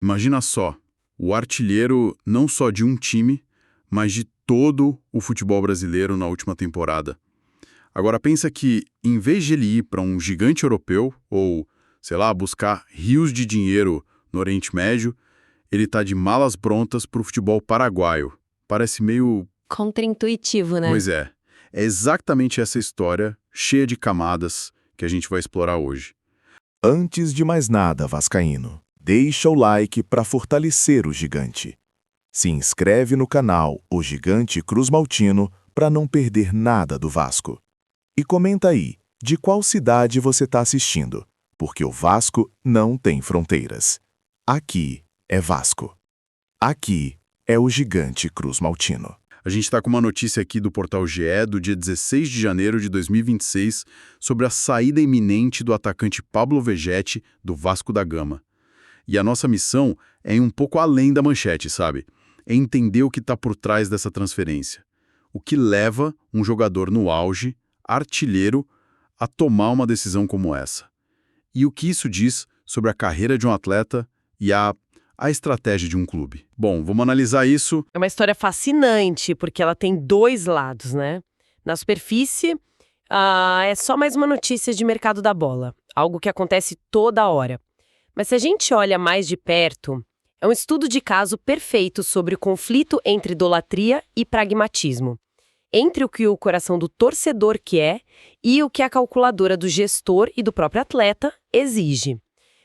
Imagina só, o artilheiro não só de um time, mas de todo o futebol brasileiro na última temporada. Agora pensa que, em vez de ele ir para um gigante europeu, ou, sei lá, buscar rios de dinheiro no Oriente Médio, ele tá de malas prontas para o futebol paraguaio. Parece meio... Contraintuitivo, né? Pois é. É exatamente essa história, cheia de camadas, que a gente vai explorar hoje. Antes de mais nada, vascaíno, deixa o like para fortalecer o gigante. Se inscreve no canal O Gigante Cruz Maltino para não perder nada do Vasco. E comenta aí, de qual cidade você está assistindo, porque o Vasco não tem fronteiras. Aqui é Vasco. Aqui é o Gigante Cruz Maltino. A gente está com uma notícia aqui do portal GE do dia 16 de janeiro de 2026 sobre a saída iminente do atacante Pablo Vegetti do Vasco da Gama. E a nossa missão é ir um pouco além da manchete, sabe? É entender o que está por trás dessa transferência. O que leva um jogador no auge, artilheiro, a tomar uma decisão como essa. E o que isso diz sobre a carreira de um atleta e a estratégia de um clube. Bom, vamos analisar isso. É uma história fascinante, porque ela tem dois lados, né? Na superfície, é só mais uma notícia de mercado da bola, algo que acontece toda hora. Mas se a gente olha mais de perto, é um estudo de caso perfeito sobre o conflito entre idolatria e pragmatismo, entre o que o coração do torcedor quer e o que a calculadora do gestor e do próprio atleta exige.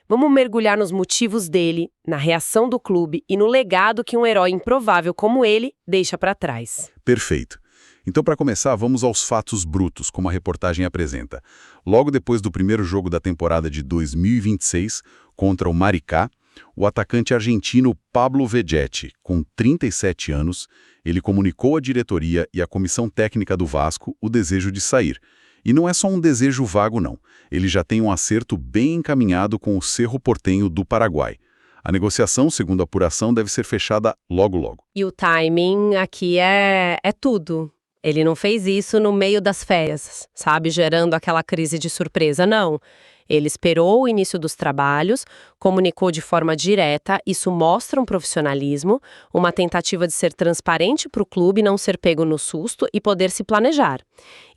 Vamos mergulhar nos motivos dele, na reação do clube e no legado que um herói improvável como ele deixa para trás. Perfeito. Então, para começar, vamos aos fatos brutos, como a reportagem apresenta. Logo depois do primeiro jogo da temporada de 2026, contra o Maricá, o atacante argentino Pablo Vegetti, com 37 anos, ele comunicou à diretoria e à comissão técnica do Vasco o desejo de sair. E não é só um desejo vago, não. Ele já tem um acerto bem encaminhado com o Cerro Porteño do Paraguai. A negociação, segundo a apuração, deve ser fechada logo logo. E o timing aqui é tudo. Ele não fez isso no meio das férias, sabe, gerando aquela crise de surpresa, não. Ele esperou o início dos trabalhos, comunicou de forma direta, isso mostra um profissionalismo, uma tentativa de ser transparente para o clube não ser pego no susto e poder se planejar.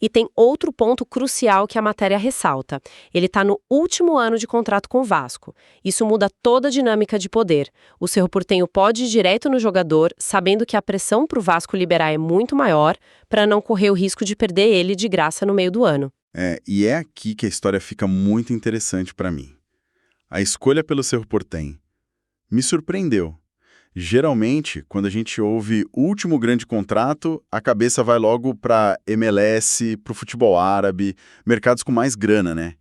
E tem outro ponto crucial que a matéria ressalta. Ele está no último ano de contrato com o Vasco. Isso muda toda a dinâmica de poder. O Cerro Porteño pode ir direto no jogador, sabendo que a pressão para o Vasco liberar é muito maior, para não correr o risco de perder ele de graça no meio do ano. E é aqui que a história fica muito interessante para mim. A escolha pelo Cerro Porteño me surpreendeu. Geralmente, quando a gente ouve o último grande contrato, a cabeça vai logo para MLS, para o futebol árabe, mercados com mais grana, né?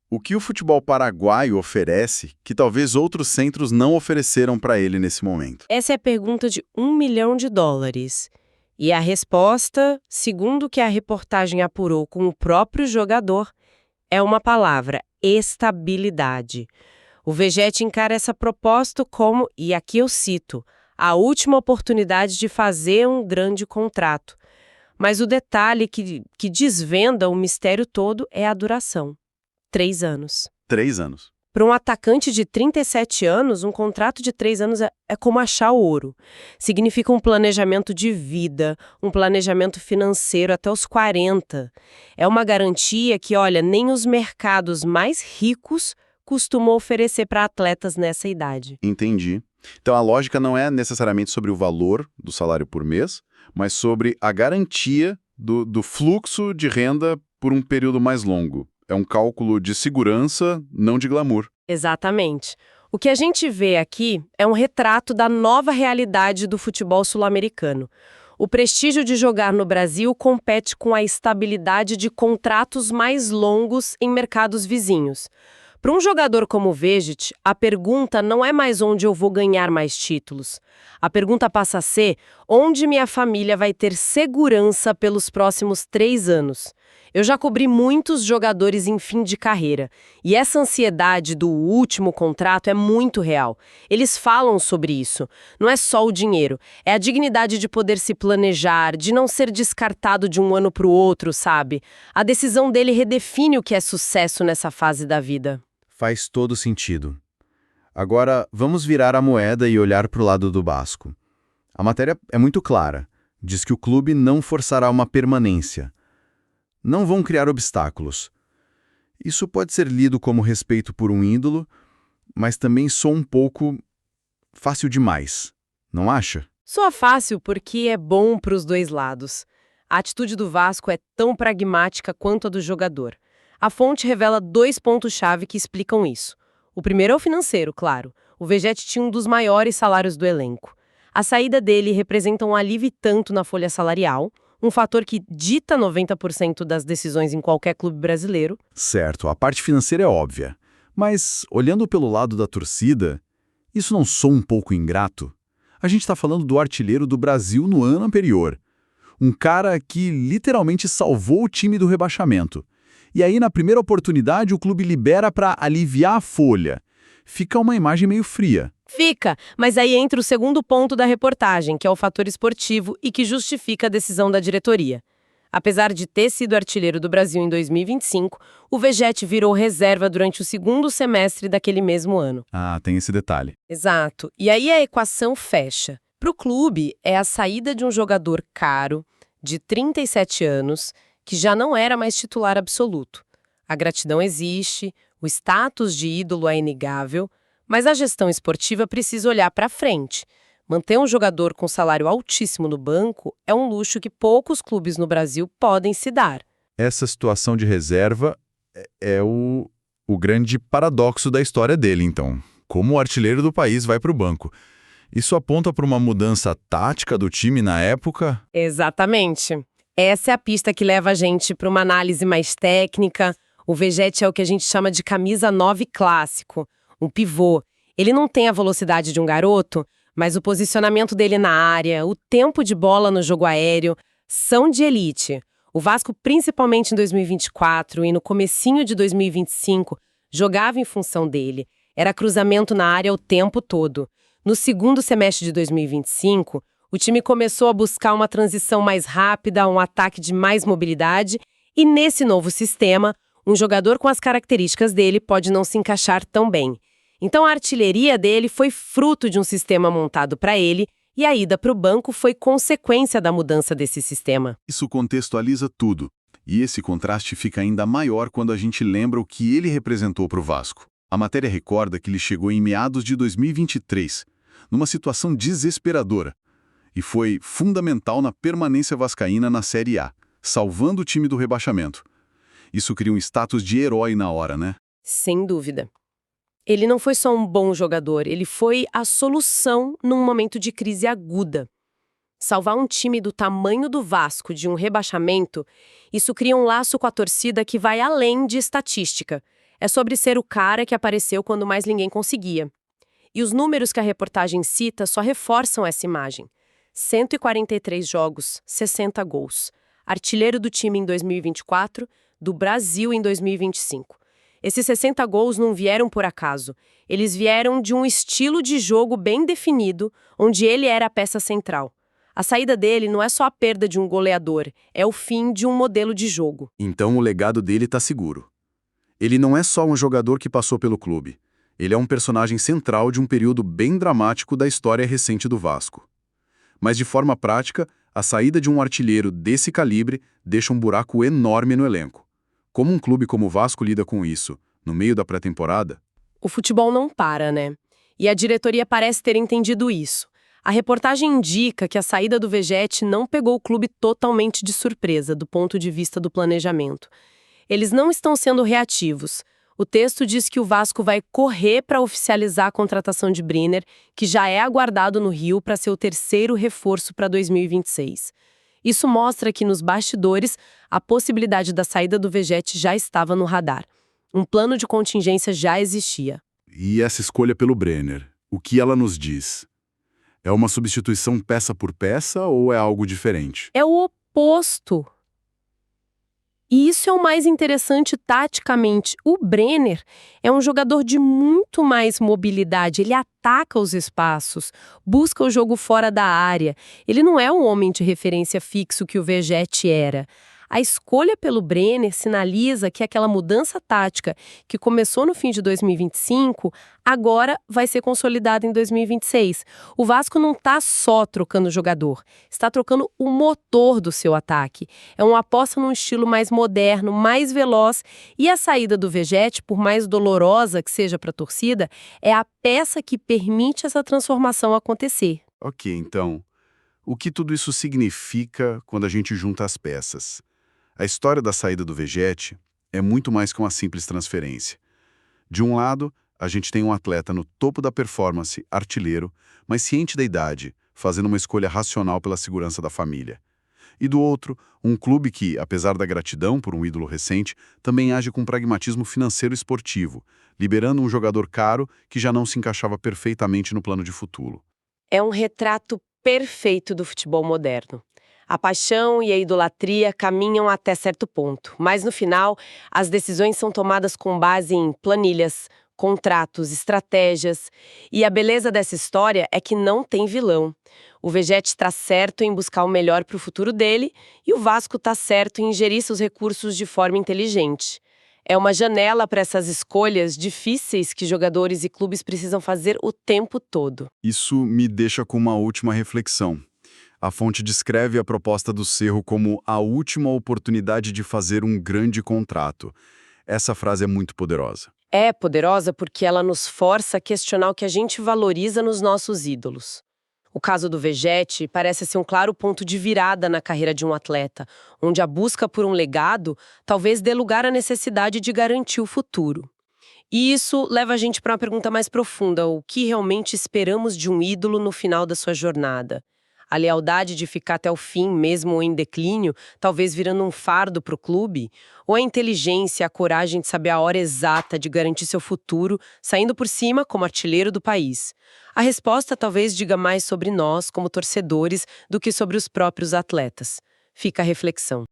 O que o futebol paraguaio oferece que talvez outros centros não ofereceram para ele nesse momento? Essa é a pergunta de $1 milhão. E a resposta, segundo o que a reportagem apurou com o próprio jogador, é uma palavra: estabilidade. O Vegetti encara essa proposta como, e aqui eu cito, a última oportunidade de fazer um grande contrato. Mas o detalhe que desvenda o mistério todo é a duração. 3 anos. 3 anos. Para um atacante de 37 anos, um contrato de 3 anos é como achar o ouro. Significa um planejamento de vida, um planejamento financeiro até os 40. É uma garantia que, olha, nem os mercados mais ricos costumam oferecer para atletas nessa idade. Entendi. Então a lógica não é necessariamente sobre o valor do salário por mês, mas sobre a garantia do fluxo de renda por um período mais longo. É um cálculo de segurança, não de glamour. Exatamente. O que a gente vê aqui é um retrato da nova realidade do futebol sul-americano. O prestígio de jogar no Brasil compete com a estabilidade de contratos mais longos em mercados vizinhos. Para um jogador como o Vegetti, a pergunta não é mais onde eu vou ganhar mais títulos. A pergunta passa a ser onde minha família vai ter segurança pelos próximos 3 anos. Eu já cobri muitos jogadores em fim de carreira, e essa ansiedade do último contrato é muito real. Eles falam sobre isso. Não é só o dinheiro, é a dignidade de poder se planejar, de não ser descartado de um ano para o outro, sabe? A decisão dele redefine o que é sucesso nessa fase da vida. Faz todo sentido. Agora, vamos virar a moeda e olhar para o lado do Vasco. A matéria é muito clara. Diz que o clube não forçará uma permanência. Não vão criar obstáculos. Isso pode ser lido como respeito por um ídolo, mas também soa um pouco fácil demais, não acha? Soa fácil porque é bom para os dois lados. A atitude do Vasco é tão pragmática quanto a do jogador. A fonte revela 2 pontos-chave que explicam isso. O primeiro é o financeiro, claro. O Vegetti tinha um dos maiores salários do elenco. A saída dele representa um alívio tanto na folha salarial, um fator que dita 90% das decisões em qualquer clube brasileiro. Certo, a parte financeira é óbvia. Mas, olhando pelo lado da torcida, isso não soa um pouco ingrato? A gente está falando do artilheiro do Brasil no ano anterior. Um cara que literalmente salvou o time do rebaixamento. E aí, na primeira oportunidade, o clube libera para aliviar a folha. Fica uma imagem meio fria. Fica, mas aí entra o segundo ponto da reportagem, que é o fator esportivo e que justifica a decisão da diretoria. Apesar de ter sido artilheiro do Brasil em 2025, o Vegetti virou reserva durante o segundo semestre daquele mesmo ano. Ah, tem esse detalhe. Exato. E aí a equação fecha. Para o clube, é a saída de um jogador caro, de 37 anos, que já não era mais titular absoluto. A gratidão existe, o status de ídolo é inegável, mas a gestão esportiva precisa olhar para frente. Manter um jogador com salário altíssimo no banco é um luxo que poucos clubes no Brasil podem se dar. Essa situação de reserva é o grande paradoxo da história dele, então. Como o artilheiro do país vai para o banco. Isso aponta para uma mudança tática do time na época? Exatamente. Essa é a pista que leva a gente para uma análise mais técnica. O Vegetti é o que a gente chama de camisa 9 clássico. Um pivô. Ele não tem a velocidade de um garoto, mas o posicionamento dele na área, o tempo de bola no jogo aéreo, são de elite. O Vasco, principalmente em 2024 e no comecinho de 2025, jogava em função dele. Era cruzamento na área o tempo todo. No segundo semestre de 2025, o time começou a buscar uma transição mais rápida, um ataque de mais mobilidade, e nesse novo sistema, um jogador com as características dele pode não se encaixar tão bem. Então a artilharia dele foi fruto de um sistema montado para ele e a ida para o banco foi consequência da mudança desse sistema. Isso contextualiza tudo. E esse contraste fica ainda maior quando a gente lembra o que ele representou para o Vasco. A matéria recorda que ele chegou em meados de 2023, numa situação desesperadora, e foi fundamental na permanência vascaína na Série A, salvando o time do rebaixamento. Isso cria um status de herói na hora, né? Sem dúvida. Ele não foi só um bom jogador, ele foi a solução num momento de crise aguda. Salvar um time do tamanho do Vasco de um rebaixamento, isso cria um laço com a torcida que vai além de estatística. É sobre ser o cara que apareceu quando mais ninguém conseguia. E os números que a reportagem cita só reforçam essa imagem. 143 jogos, 60 gols. Artilheiro do time em 2024, do Brasil em 2025. Esses 60 gols não vieram por acaso. Eles vieram de um estilo de jogo bem definido, onde ele era a peça central. A saída dele não é só a perda de um goleador, é o fim de um modelo de jogo. Então o legado dele está seguro. Ele não é só um jogador que passou pelo clube. Ele é um personagem central de um período bem dramático da história recente do Vasco. Mas de forma prática, a saída de um artilheiro desse calibre deixa um buraco enorme no elenco. Como um clube como o Vasco lida com isso, no meio da pré-temporada? O futebol não para, né? E a diretoria parece ter entendido isso. A reportagem indica que a saída do Vegetti não pegou o clube totalmente de surpresa, do ponto de vista do planejamento. Eles não estão sendo reativos. O texto diz que o Vasco vai correr para oficializar a contratação de Brenner, que já é aguardado no Rio para ser o terceiro reforço para 2026. Isso mostra que, nos bastidores, a possibilidade da saída do Vegetti já estava no radar. Um plano de contingência já existia. E essa escolha pelo Brenner, o que ela nos diz? É uma substituição peça por peça ou é algo diferente? É o oposto. E isso é o mais interessante taticamente. O Brenner é um jogador de muito mais mobilidade. Ele ataca os espaços, busca o jogo fora da área. Ele não é um homem de referência fixo que o Vegetti era. A escolha pelo Brenner sinaliza que aquela mudança tática que começou no fim de 2025, agora vai ser consolidada em 2026. O Vasco não está só trocando jogador, está trocando o motor do seu ataque. É uma aposta num estilo mais moderno, mais veloz, e a saída do Vegetti, por mais dolorosa que seja para a torcida, é a peça que permite essa transformação acontecer. Ok, então, o que tudo isso significa quando a gente junta as peças? A história da saída do Vegetti é muito mais que uma simples transferência. De um lado, a gente tem um atleta no topo da performance, artilheiro, mas ciente da idade, fazendo uma escolha racional pela segurança da família. E do outro, um clube que, apesar da gratidão por um ídolo recente, também age com pragmatismo financeiro e esportivo, liberando um jogador caro que já não se encaixava perfeitamente no plano de futuro. É um retrato perfeito do futebol moderno. A paixão e a idolatria caminham até certo ponto, mas no final, as decisões são tomadas com base em planilhas, contratos, estratégias. E a beleza dessa história é que não tem vilão. O Vegetti está certo em buscar o melhor para o futuro dele e o Vasco está certo em gerir seus recursos de forma inteligente. É uma janela para essas escolhas difíceis que jogadores e clubes precisam fazer o tempo todo. Isso me deixa com uma última reflexão. A fonte descreve a proposta do Cerro como a última oportunidade de fazer um grande contrato. Essa frase é muito poderosa. É poderosa porque ela nos força a questionar o que a gente valoriza nos nossos ídolos. O caso do Vegetti parece ser um claro ponto de virada na carreira de um atleta, onde a busca por um legado talvez dê lugar à necessidade de garantir o futuro. E isso leva a gente para uma pergunta mais profunda: o que realmente esperamos de um ídolo no final da sua jornada? A lealdade de ficar até o fim, mesmo em declínio, talvez virando um fardo para o clube? Ou a inteligência e a coragem de saber a hora exata de garantir seu futuro, saindo por cima como artilheiro do país? A resposta talvez diga mais sobre nós, como torcedores, do que sobre os próprios atletas. Fica a reflexão.